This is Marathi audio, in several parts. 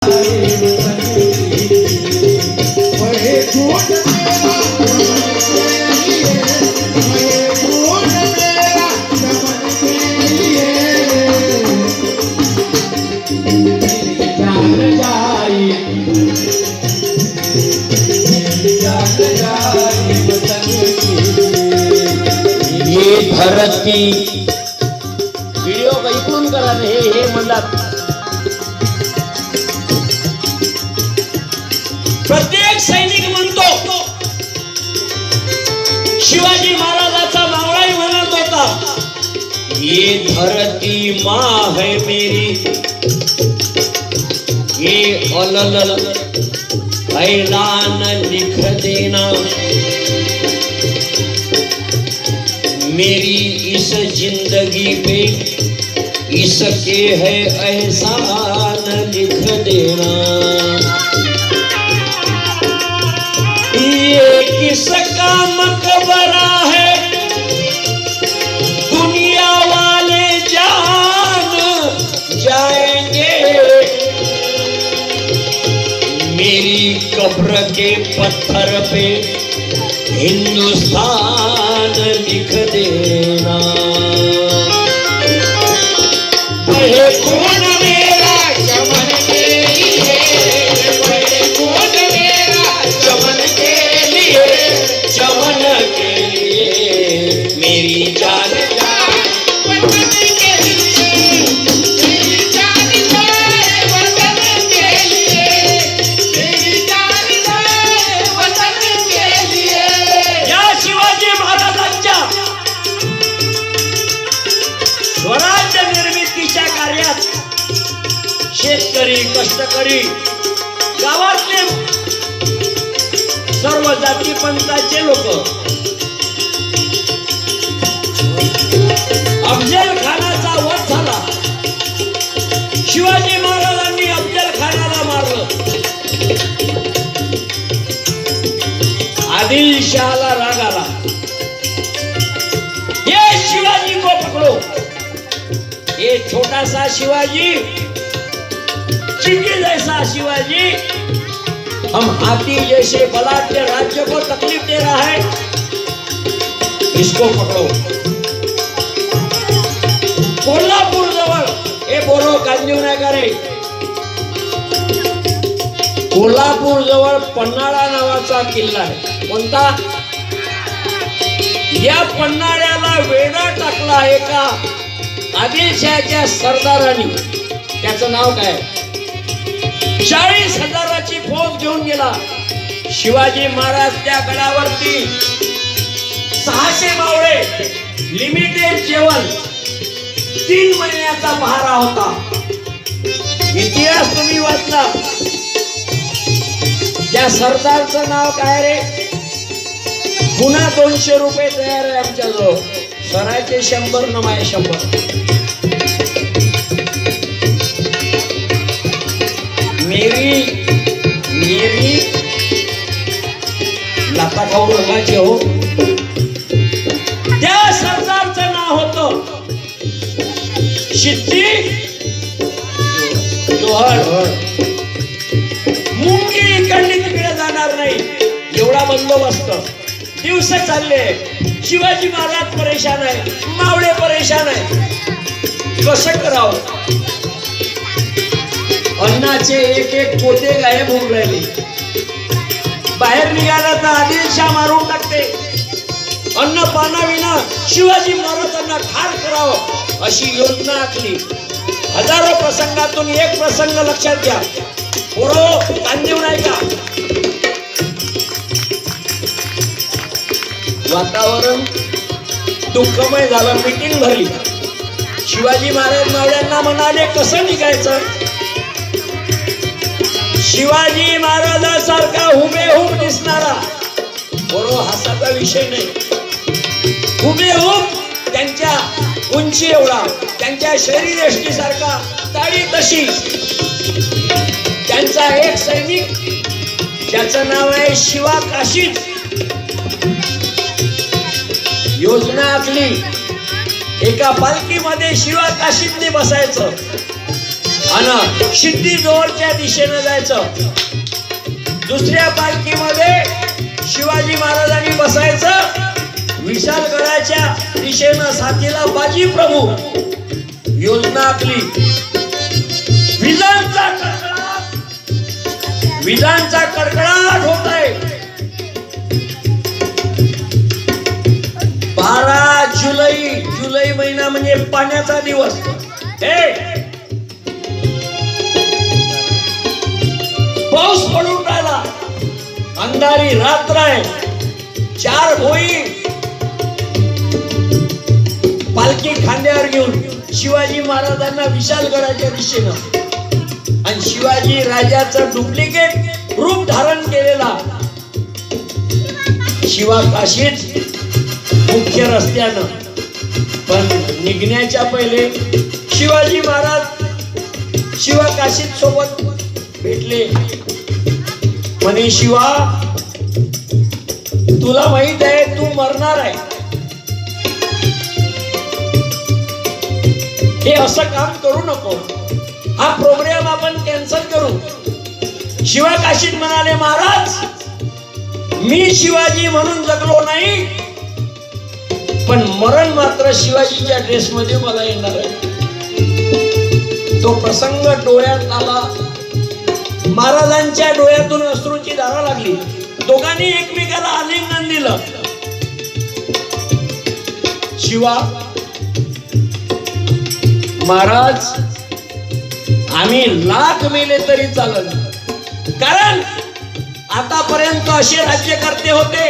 धरती व्हिडिओ ऐकून करा हे म्हणतात. प्रत्येक सैनिक म्हणतो, शिवाजी महाराजांचा मावळाही म्हणत होता, ये धरती माँ है मेरी, ये अलल ऐलान लिख देना, मेरी इस जिंदगी पे इसके है एहसान लिख देना. ये किसका मकबरा है दुनिया वाले जान जाएंगे, मेरी कब्र के पत्थर पे हिंदुस्तान लिख देना. कौन मेरा चमन के लिए, कौन मेरा चमन के लिए, चमन के लिए मेरी जान जाए, वतन के लिए मेरी जान जाए, वतन के लिए मेरी जान जाए, वतन के लिए. या शिवाजी महाराजांच्या स्वराज्य निर्मितीच्या कार्यात शेतकरी, कष्टकरी, गावातले सर्व जाती पंथाचे लोक अफजल खानाचा वध झाला. शिवाजी महाराजांनी अफजल खानाला मारलं. आदिलशहाला राग आला, ये शिवाजी को पकड़ो. ये छोटा सा शिवाजी, चिंकी जैसा शिवाजी, हम हाथी जैसे बलाढ्य राज्य को तकलीफ दे रहा है, इसको पकड़ो. कोल्हापूर जवळ हे बोलो कांजीव नाही करे, कोल्हापूर जवळ पन्हाळा नावाचा किल्ला आहे. कोणता? या पन्हाळ्याला वेढा टाकला एका आदिलशहाच्या सरदारांनी. त्याचं नाव काय? 40,000ची फौज घेऊन गेला. शिवाजी महाराज त्या गडावरती 600 मावळे, लिमिटेड जेवण, 3 महिन्याचा पहारा होता. इतिहास तुम्ही वाचला. त्या सरदारचं नाव काय रे? पुन्हा 200 रुपये तयार आहे आमच्याजवळ. सरायचे 100 न माय 100. मेरी लाता खाऊ रंगाचे हो. त्या सरदारचं नाव होतं सिद्दी जोहर. मुंगी इकडली तिकडे जाणार नाही एवढा बंदोबस्त. दिवस चालले, शिवाजी महाराज परेशान आहे, मावळे परेशान आहे. कसं करावं? अन्नाचे एक एक पोते गायब होऊन राहिले. बाहेर निघाला तर आदिलशाह मारून टाकते. अन्न पाण्याविना शिवाजी महाराजांना ठार करावं अशी योजना आखली. हजारो प्रसंगातून एक प्रसंग लक्षात घ्या. पोरो कांजीव नाही का? वातावरण दुःखमय झालं. मीटिंग भरली. शिवाजी महाराज मावळ्यांना म्हणाले, कसं निघायचं? शिवाजी महाराजांसारखा हुबेहूब दिसणारा, बरो हासाचा विषय नाही, हुबेहूब त्यांच्या उंची एवढा, त्यांच्या शरीरयष्टी सारखा, ताडी तशी, त्यांचा एक सैनिक ज्याचं नाव आहे शिवा काशीद. योजना आखली. एका पालखीमध्ये शिवा काशीदने बसायचं आणि सिद्धीजवळच्या दिशेनं जायचं. दुसऱ्या पालखीमध्ये शिवाजी महाराजांनी बसायचं. विशालगडाच्या दिशेनं साथीला बाजी प्रभू. योजना आखली. विजांचा कडकडाट होत आहे. 12 जुलै महिना म्हणजे पाण्याचा दिवस. पाऊस पडून राहिला. अंधारी रात्र आहे. 4 होई पालखी खांद्यावर घेऊन शिवाजी महाराजांना विशालगडाच्या दिशेनं आणि शिवाजी राजाचं डुप्लिकेट रूप धारण केलेला शिवा काशीत मुख्य रस्त्यानं. पण निघण्याच्या पहिले शिवाजी महाराज शिवा काशीत सोबत भेटले. म्हणे शिवा, तुला माहित आहे तू मरणार आहे. हे असं काम करू नको. हा प्रोग्राम आपण कॅन्सल करू. शिवा काशीत म्हणाले, महाराज मी शिवाजी म्हणून जगलो नाही, पण मरण मात्र शिवाजीच्या ड्रेसमध्ये मला येणार आहे. तो प्रसंग डोळ्यात आला. महाराजांच्या डोळ्यातून अश्रूची धारा लागली. दोघांनी एकमेकाला आलिंगन दिलं. शिवा, महाराज आम्ही लाख मेले तरी चालत, कारण आतापर्यंत असे राज्यकर्ते होते.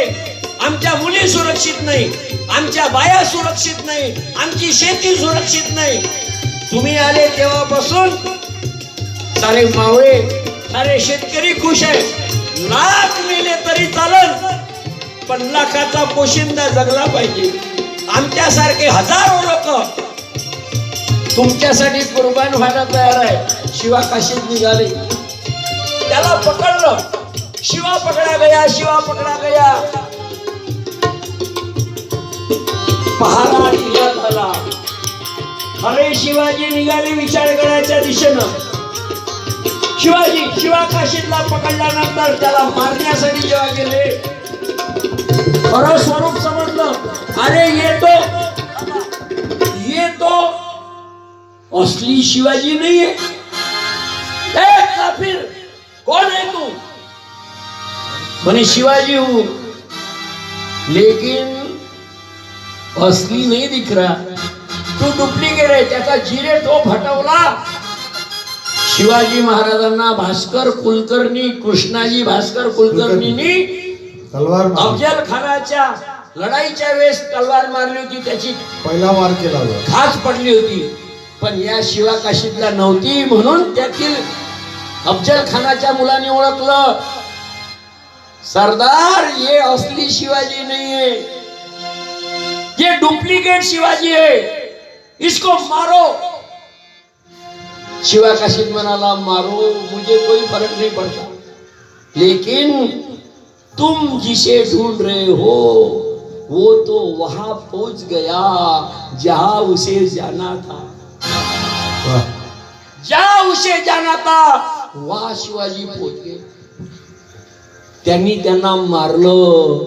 आमच्या मुली सुरक्षित नाही, आमच्या बाया सुरक्षित नाही, आमची शेती सुरक्षित नाही. तुम्ही आले तेव्हापासून सारे मावळे, सारे शेतकरी खुश आहे. लाख मेले तरी चालत, पण लाखाचा पोशिंदा जगला पाहिजे. आमच्यासारखे हजारो लोक तुमच्यासाठी कुर्बान व्हायला तयार आहे. शिवा काशीत निघाले. त्याला पकडलं. शिवा पकडा गया, शिवा पकडा गया. पहारा ढिला झाला. अरे खरे निघाले विशाळगडाच्या दिशेनं. शिवा काशीतला पकडल्यानंतर त्याला मारण्यासाठी जेव्हा गेले, खरं स्वरूप समजलं. अरे ये तो असली शिवाजी नाहीये. काफिर, कौन है तू? म्हणे शिवाजी हूं, लेकिन असली नहीं दिख रहा. तू डुप्लिकेट आहे. त्याचा जिरे टोप हटवला. शिवाजी महाराजांना भास्कर कुलकर्णी, कृष्णाजी भास्कर कुलकर्णींनी अफजल खानाच्या लढाईच्या वेळेस तलवार मारली होती. त्याची पहिला वार केला, खाच पडली होती. पण या शिवा काशीतला नव्हती, म्हणून त्यातील अफजल खानाच्या मुलाने ओळखलं, सरदार ये असली शिवाजी नहीं है, ये डुप्लीकेट शिवाजी है, इसको मारो. शिवा काशीत म्हणाला, मारो मुझे कोई फर्क नहीं पड़ता, लेकिन तुम जिसे ढूंढ रहे हो वो तो वहां पहुंच गया जहां उसे जाना था. जहां उसे जाना था वहां शिवाजी पहुंच गए. त्यांनी त्यांना मारलं.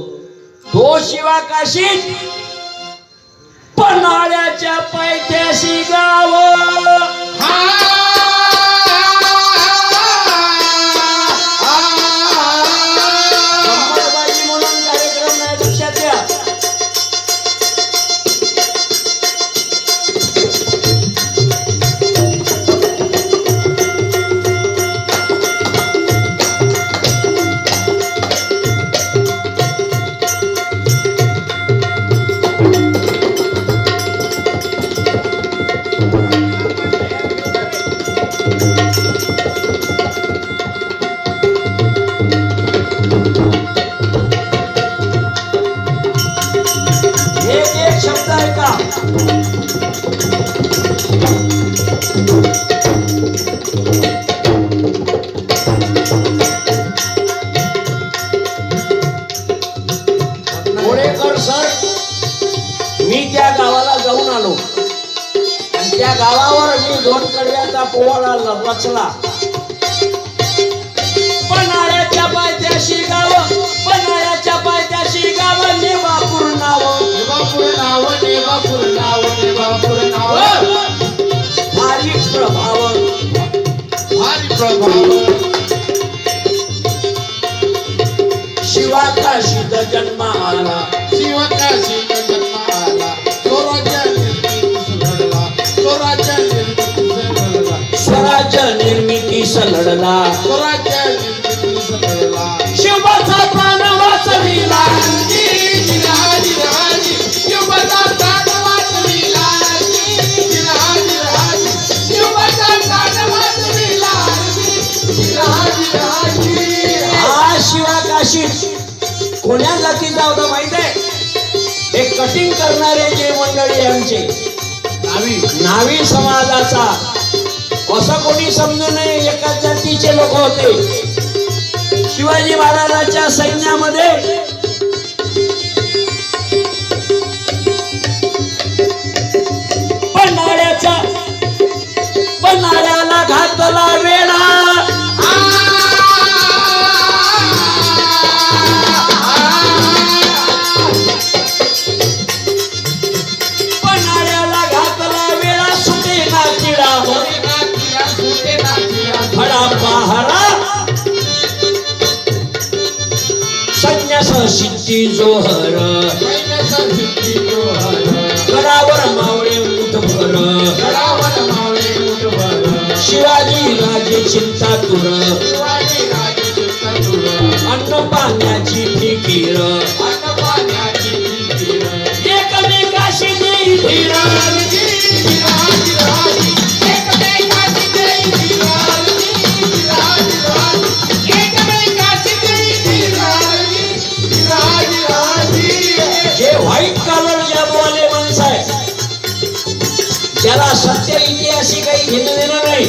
तो शिवा काशीत पन्हाळ्याच्या पायथ्याशी गाव. पोवाडा रचला. पन्हाळ्याच्या पायथ्याशी गाव, पन्हाळ्याच्या पायथ्याशी गाव, नेवापूर नाव, नेवापूर नाव, नेवापूर नाव, नेवापूर नाव. भारी प्रभाव, भारी प्रभाव. शिवाकाशीत जन्म आला, शिवकाशीत जन्म आला. स्वराज्य निर्मितीस लढला, स्वराज्य निर्मितीस लढला, स्वराज्य निर्मितीस लढला. स्वराज्य निर्मितीस लढला. शिवाचा प्राण वाचविला, जिरहाजी जिरहाजी शिवचा प्राण वाचविला. जिरहाजी जिरहाजी शिवचा प्राण वाचविला. जिरहाजी जिरहाजी. हा शिवाकाशीत कोण्या जातीचा होता माहित आहे? हे कटिंग करणारे जे मंडळी आमचे नावी समाजाचा, असं कोणी समजू नये, एकाच जातीचे लोक होते. शिवाजी महाराजांच्या सैन्यामध्ये पन्हाळ्याला घातला वेढा, पन्हाळ्याला घातला वेळा, सुटे ना किडा फडा पहारा, संन्यास सिद्धी जोहर, गडावर मावळे मुठभर, शिवाजी राजे चिंतातुर, अन्न पाण्याची फिकीर, एकमेकाशी देई धीर, जे व्हाईट कॉलर जॉबवाले माणसं आहे, ज्याला सत्य इतिहासी काही घेणं देणं नाही,